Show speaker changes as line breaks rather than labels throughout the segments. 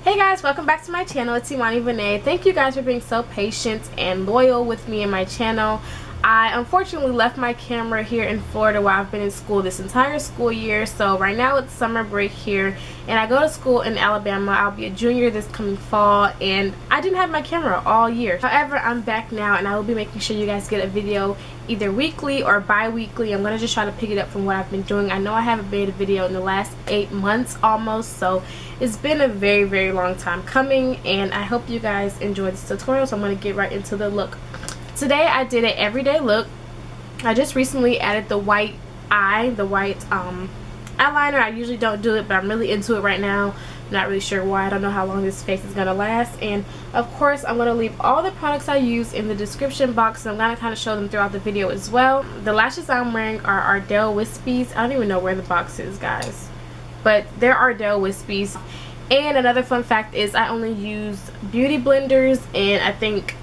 Hey guys, welcome back to my channel. It's Vina. Thank you guys for being so patient and loyal with me and my channel. I unfortunately left my camera here in Florida while I've been in school this entire school year. So right now it's summer break here and I go to school in Alabama. I'll be a junior this coming fall and I didn't have my camera all year. However, I'm back now and I will be making sure you guys get a video either weekly or bi-weekly. I'm going to just try to pick it up from what I've been doing. I know I haven't made a video in the last 8 months almost, so it's been a very long time coming and I hope you guys enjoy this tutorial. So I'm going to get right into the look. Today I did an everyday look. I just recently added the white eyeliner. I usually don't do it, but I'm really into it right now. I'm not really sure why. I don't know how long this face is going to last. And of course I'm going to leave all the products I use in the description box, and I'm going to kind of show them throughout the video as well. The lashes I'm wearing are Ardell Wispies. I don't even know where the box is, guys, but they're Ardell Wispies. And another fun fact is I only use beauty blenders and I think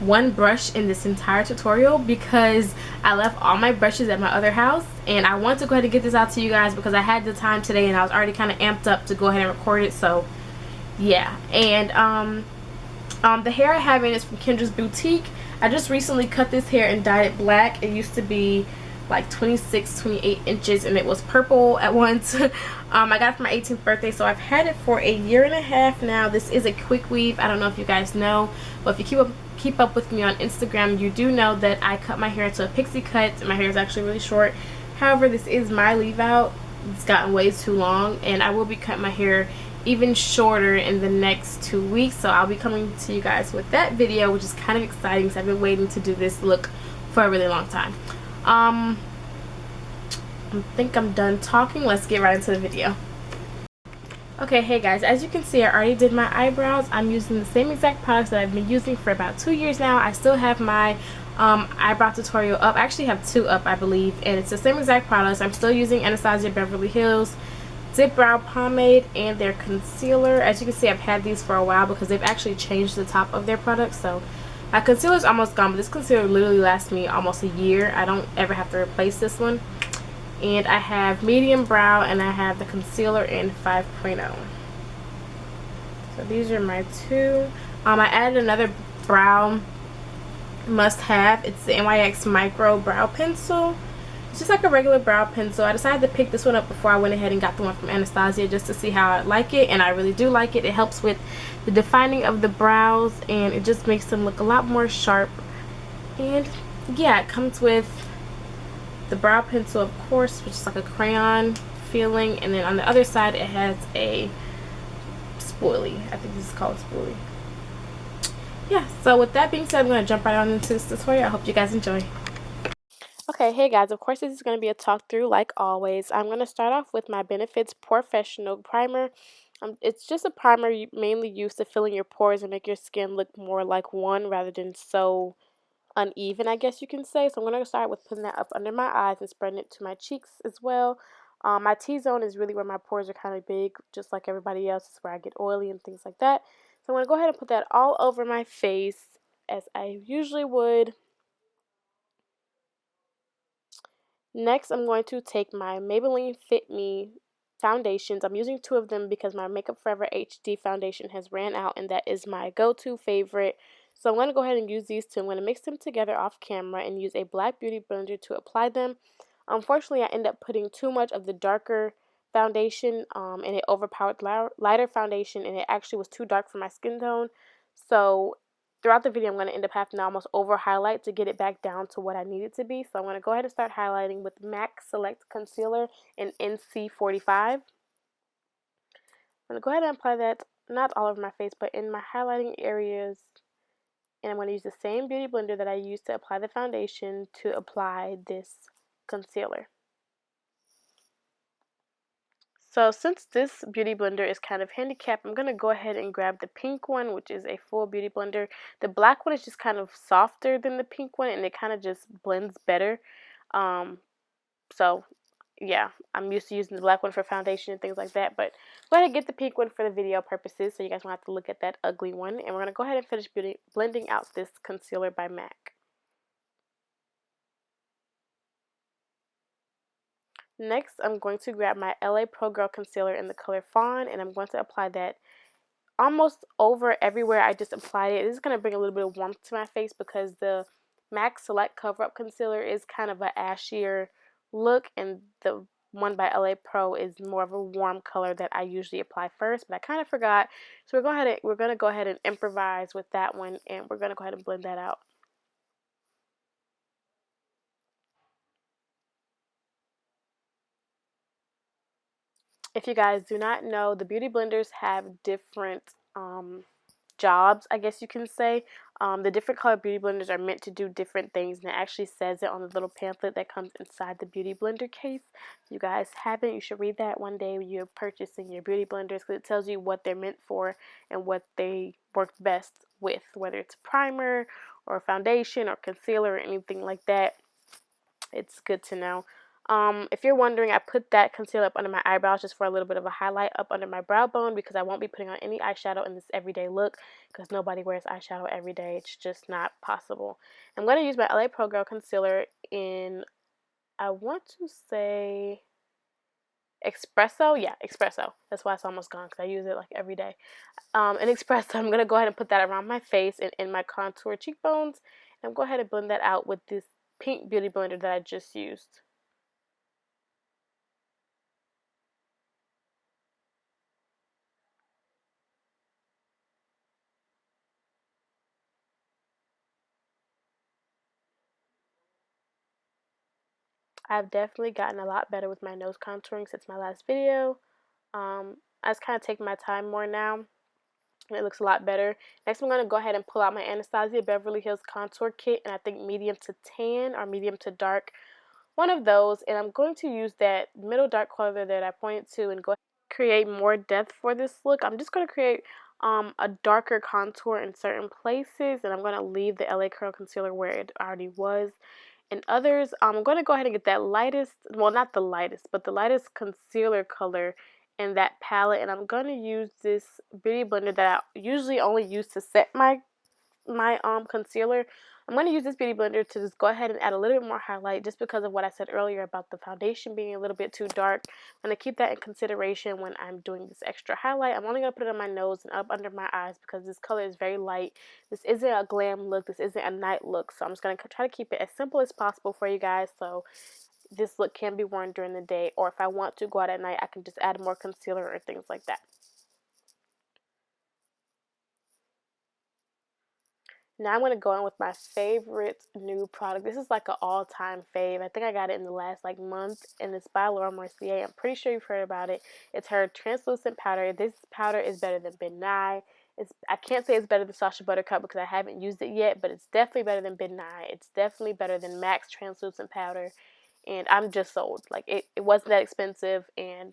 one brush in this entire tutorial because I left all my brushes at my other house, and I want to go ahead and get this out to you guys because I had the time today and I was already kind of amped up to go ahead and record it. So yeah. And the hair I have in is from Kendras Boutique. I just recently cut this hair and dyed it black. It used to be like 28 inches and it was purple at once. I got it for my 18th birthday, so I've had it for a year and a half now. This is a quick weave. I don't know if you guys know, but if you keep up with me on Instagram, you do know that I cut my hair into a pixie cut and my hair is actually really short. However, this is my leave out. It's gotten way too long and I will be cutting my hair even shorter in the next 2 weeks, so I'll be coming to you guys with that video, which is kind of exciting because I've been waiting to do this look for a really long time. I think I'm done talking. Let's get right into the video. Okay, hey guys, as you can see, I already did my eyebrows. I'm using the same exact products that I've been using for about 2 years now. I still have my eyebrow tutorial up. I actually have 2 up, I believe, and it's the same exact products. I'm still using Anastasia Beverly Hills Dipbrow pomade and their concealer. As you can see, I've had these for a while because they've actually changed the top of their products. So my concealer is almost gone, but this concealer literally lasts me almost a year. I don't ever have to replace this one. And I have medium brow and I have the concealer in 5.0. So these are my 2. I added another brow must-have. It's the NYX Micro Brow Pencil. It's just like a regular brow pencil. I decided to pick this one up before I went ahead and got the one from Anastasia just to see how I like it, and I really do like it. It helps with the defining of the brows and it just makes them look a lot more sharp. And yeah, it comes with the brow pencil, of course, which is like a crayon feeling, and then on the other side it has a spoolie. I think this is called a spoolie. Yeah, so with that being said, I'm going to jump right on into this tutorial. I hope you guys enjoy. Okay, hey guys, of course this is going to be a talk through like always. I'm going to start off with my Benefits POREfessional primer. It's just a primer mainly used to fill in your pores and make your skin look more like one rather than so uneven, I guess you can say. So I'm going to start with putting that up under my eyes and spreading it to my cheeks as well. My T-zone is really where my pores are kind of big, just like everybody else. It's where I get oily and things like that. So I'm going to go ahead and put that all over my face as I usually would. Next, I'm going to take my Maybelline Fit Me foundations. I'm using 2 of them because my Makeup Forever HD foundation has ran out and that is my go-to favorite. So I'm going to go ahead and use these 2. I'm going to mix them together off camera and use a black beauty blender to apply them. Unfortunately, I end up putting too much of the darker foundation and it overpowered lighter foundation, and it actually was too dark for my skin tone. So throughout the video, I'm going to end up having to almost over highlight to get it back down to what I need it to be. So I'm going to go ahead and start highlighting with MAC Select Concealer in NC45. I'm going to go ahead and apply that not all over my face, but in my highlighting areas. And I'm going to use the same beauty blender that I used to apply the foundation to apply this concealer. So since this beauty blender is kind of handicapped, I'm going to go ahead and grab the pink one, which is a full beauty blender. The black one is just kind of softer than the pink one, and it kind of just blends better. So yeah, I'm used to using the black one for foundation and things like that, but go ahead and get the pink one for the video purposes so you guys won't have to look at that ugly one. And we're going to go ahead and finish blending out this concealer by MAC. Next, I'm going to grab my LA Pro Girl Concealer in the color Fawn, and I'm going to apply that almost over everywhere I just applied it. This is going to bring a little bit of warmth to my face because the MAC Select Cover Up Concealer is kind of an ashier look, and the one by LA Pro is more of a warm color that I usually apply first, but I kind of forgot. So we're going to go ahead and improvise with that one, and we're going to go ahead and blend that out. If you guys do not know, the beauty blenders have different jobs, I guess you can say. The different color beauty blenders are meant to do different things, and it actually says it on the little pamphlet that comes inside the beauty blender case. If you guys haven't, you should read that one day when you're purchasing your beauty blenders, because it tells you what they're meant for and what they work best with, whether it's primer or foundation or concealer or anything like that. It's good to know. If you're wondering, I put that concealer up under my eyebrows just for a little bit of a highlight up under my brow bone, because I won't be putting on any eyeshadow in this everyday look, because nobody wears eyeshadow every day. It's just not possible. I'm going to use my LA Pro Girl concealer in, I want to say, Espresso. Yeah, Espresso. That's why it's almost gone, because I use it like every day. In Espresso, I'm going to go ahead and put that around my face and in my contour cheekbones. And I'm going to go ahead and blend that out with this pink beauty blender that I just used. I've definitely gotten a lot better with my nose contouring since my last video. I just kind of take my time more now, and it looks a lot better. Next, I'm going to go ahead and pull out my Anastasia Beverly Hills Contour Kit, and I think medium to tan or medium to dark, one of those. And I'm going to use that middle dark color that I pointed to and go ahead and create more depth for this look. I'm just going to create a darker contour in certain places, and I'm going to leave the LA Curl Concealer where it already was. And others, I'm going to go ahead and get that lightest, well, not the lightest, but the lightest concealer color in that palette. And I'm going to use this beauty blender that I usually only use to set my concealer. I'm going to use this beauty blender to just go ahead and add a little bit more highlight, just because of what I said earlier about the foundation being a little bit too dark. I'm going to keep that in consideration when I'm doing this extra highlight. I'm only going to put it on my nose and up under my eyes, because this color is very light. This isn't a glam look. This isn't a night look. So I'm just going to try to keep it as simple as possible for you guys, so this look can be worn during the day, or if I want to go out at night, I can just add more concealer or things like that. Now I'm going to go in with my favorite new product. This is like an all-time fave. I think I got it in the last like month, and it's by Mercier. I'm pretty sure you've heard about it. It's her translucent powder. This powder is better than Benign. I can't say it's better than Sacha Buttercup because I haven't used it yet, but it's definitely better than Benign. It's definitely better than MAC's translucent powder, and I'm just sold. Like it wasn't that expensive, and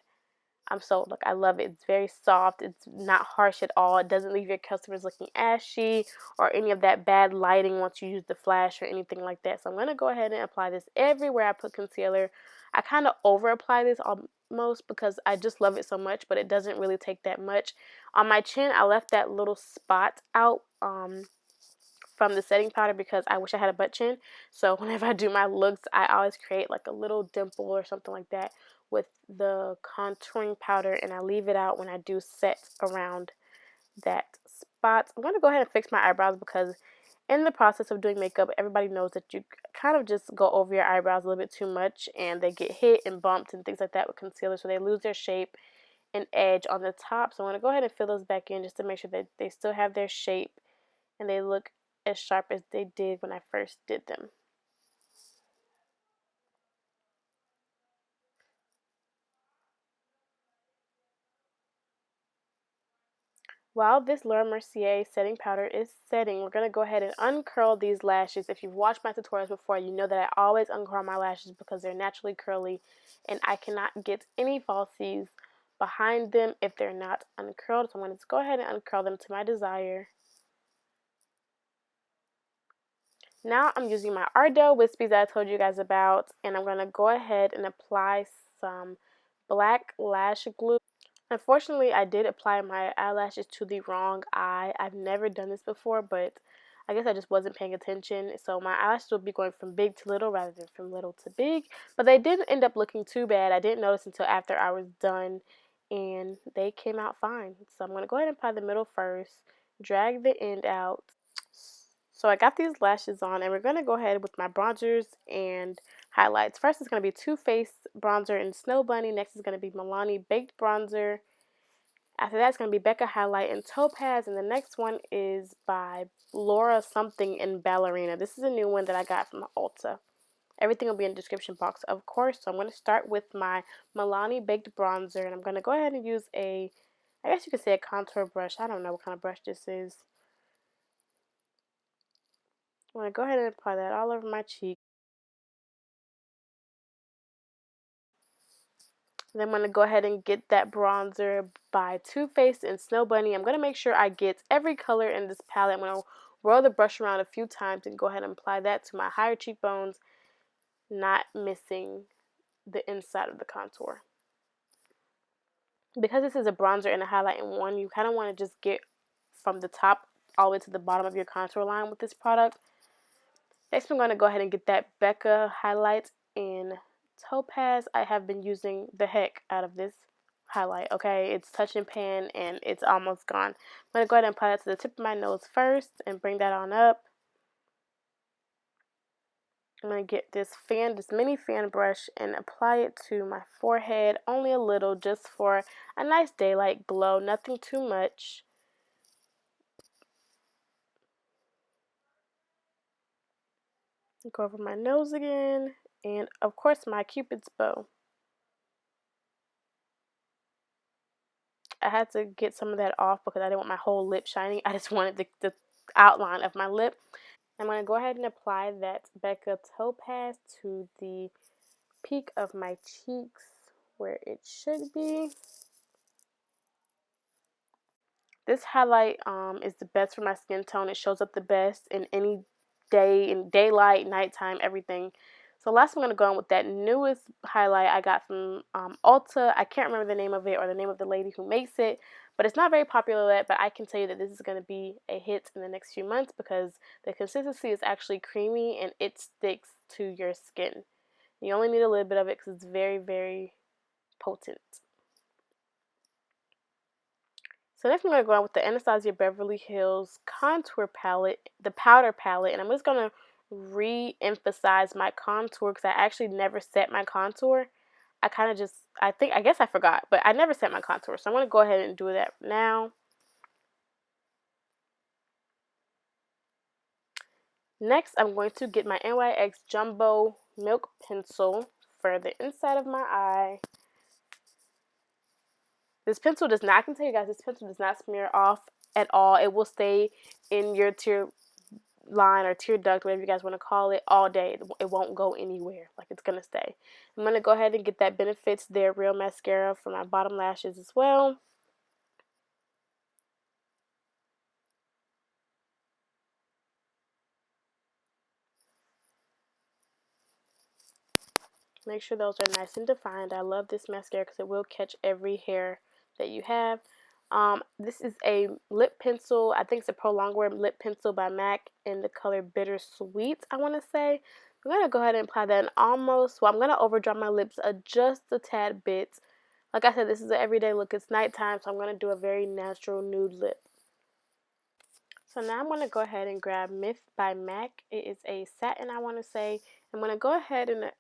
I'm sold. Like, I love it. It's very soft. It's not harsh at all. It doesn't leave your customers looking ashy or any of that bad lighting once you use the flash or anything like that. So I'm going to go ahead and apply this everywhere I put concealer. I kind of over apply this almost because I just love it so much, but it doesn't really take that much. On my chin, I left that little spot out from the setting powder because I wish I had a butt chin. So whenever I do my looks, I always create like a little dimple or something like that with the contouring powder, and I leave it out when I do set around that spot. I'm going to go ahead and fix my eyebrows, because in the process of doing makeup, everybody knows that you kind of just go over your eyebrows a little bit too much, and they get hit and bumped and things like that with concealer, so they lose their shape and edge on the top. So I'm going to go ahead and fill those back in just to make sure that they still have their shape and they look as sharp as they did when I first did them. While this Laura Mercier setting powder is setting, we're going to go ahead and uncurl these lashes. If you've watched my tutorials before, you know that I always uncurl my lashes because they're naturally curly, and I cannot get any falsies behind them if they're not uncurled. So I'm going to go ahead and uncurl them to my desire. Now I'm using my Ardell Wispies that I told you guys about, and I'm going to go ahead and apply some black lash glue. Unfortunately, I did apply my eyelashes to the wrong eye. I've never done this before, but I guess I just wasn't paying attention. So my eyelashes will be going from big to little rather than from little to big. But they didn't end up looking too bad. I didn't notice until after I was done. and they came out fine. So I'm going to go ahead and apply the middle first, drag the end out. So I got these lashes on, and we're going to go ahead with my bronzers and highlights. First is going to be Too Faced bronzer in Snow Bunny. Next is going to be Milani Baked Bronzer. After that, it's going to be BECCA Highlight in Topaz. And the next one is by Laura something in Ballerina. This is a new one that I got from Ulta. Everything will be in the description box, of course. So I'm going to start with my Milani Baked Bronzer. And I'm going to go ahead and use I guess you could say a contour brush. I don't know what kind of brush this is. I'm going to go ahead and apply that all over my cheek. Then I'm going to go ahead and get that bronzer by Too Faced and Snow Bunny. I'm going to make sure I get every color in this palette. I'm going to roll the brush around a few times and go ahead and apply that to my higher cheekbones, not missing the inside of the contour. Because this is a bronzer and a highlight in one, you kind of want to just get from the top all the way to the bottom of your contour line with this product. Next, I'm going to go ahead and get that BECCA highlight in Topaz. I have been using the heck out of this highlight, okay? It's touch and pan, and it's almost gone. I'm going to go ahead and apply that to the tip of my nose first and bring that on up. I'm going to get this mini fan brush and apply it to my forehead, only a little, just for a nice daylight glow, nothing too much. Go over my nose again, and of course my Cupid's bow. I had to get some of that off because I didn't want my whole lip shiny. I just wanted the outline of my lip. I'm going to go ahead and apply that BECCA Topaz to the peak of my cheeks where it should be. This highlight is the best for my skin tone. It shows up the best in any day, in daylight, nighttime, everything. So last I'm going to go on with that newest highlight I got from Ulta. I can't remember the name of it or the name of the lady who makes it, but it's not very popular yet, but I can tell you that this is going to be a hit in the next few months because the consistency is actually creamy and it sticks to your skin. You only need a little bit of it because it's very, very potent. So next I'm going to go on with the Anastasia Beverly Hills Contour Palette, the powder palette, and I'm just going to re-emphasize my contour because I actually never set my contour. I guess I forgot, but I never set my contour, so I'm going to go ahead and do that now. Next, I'm going to get my NYX Jumbo Milk Pencil for the inside of my eye. This pencil does not, I can tell you guys, this pencil does not smear off at all. It will stay in your tear line or tear duct, whatever you guys want to call it, all day. It won't go anywhere. Like, it's going to stay. I'm going to go ahead and get that Benefits They're Real mascara for my bottom lashes as well. Make sure those are nice and defined. I love this mascara because it will catch every hair that you have. This is a lip pencil. I think it's a Pro Longwear lip pencil by MAC in the color Bittersweet, I want to say. I'm going to go ahead and apply that in almost, well, I'm going to overdraw my lips just a tad bit. Like I said, this is an everyday look. It's nighttime, so I'm going to do a very natural nude lip. So now I'm going to go ahead and grab Myth by MAC. It is a satin, I want to say. I'm going to go ahead and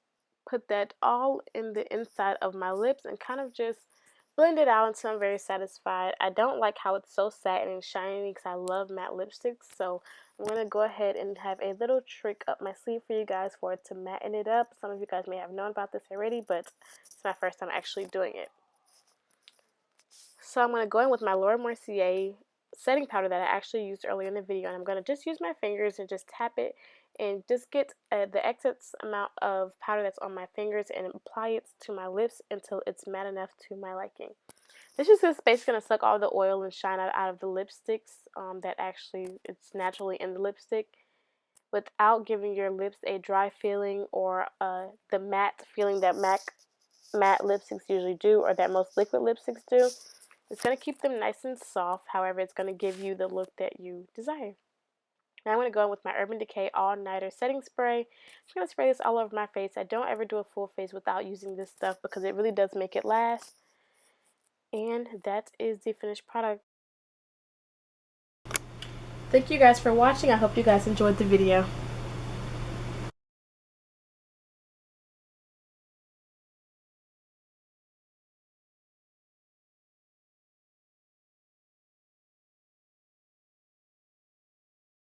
put that all in the inside of my lips and kind of just blend it out until I'm very satisfied. I don't like how it's so satin and shiny because I love matte lipsticks. So I'm going to go ahead and have a little trick up my sleeve for you guys for it to matten it up. Some of you guys may have known about this already, but it's my first time actually doing it. So I'm going to go in with my Laura Mercier setting powder that I actually used earlier in the video, and I'm going to just use my fingers and just tap it and just get the excess amount of powder that's on my fingers and apply it to my lips until it's matte enough to my liking. This is just basically going to suck all the oil and shine out of the lipsticks that actually it's naturally in the lipstick without giving your lips a dry feeling or the matte feeling that matte lipsticks usually do, or that most liquid lipsticks do. It's going to keep them nice and soft. However, it's going to give you the look that you desire. Now I'm going to go in with my Urban Decay All Nighter setting spray. I'm going to spray this all over my face. I don't ever do a full face without using this stuff because it really does make it last. And that is the finished product. Thank you guys for watching. I hope you guys enjoyed the video.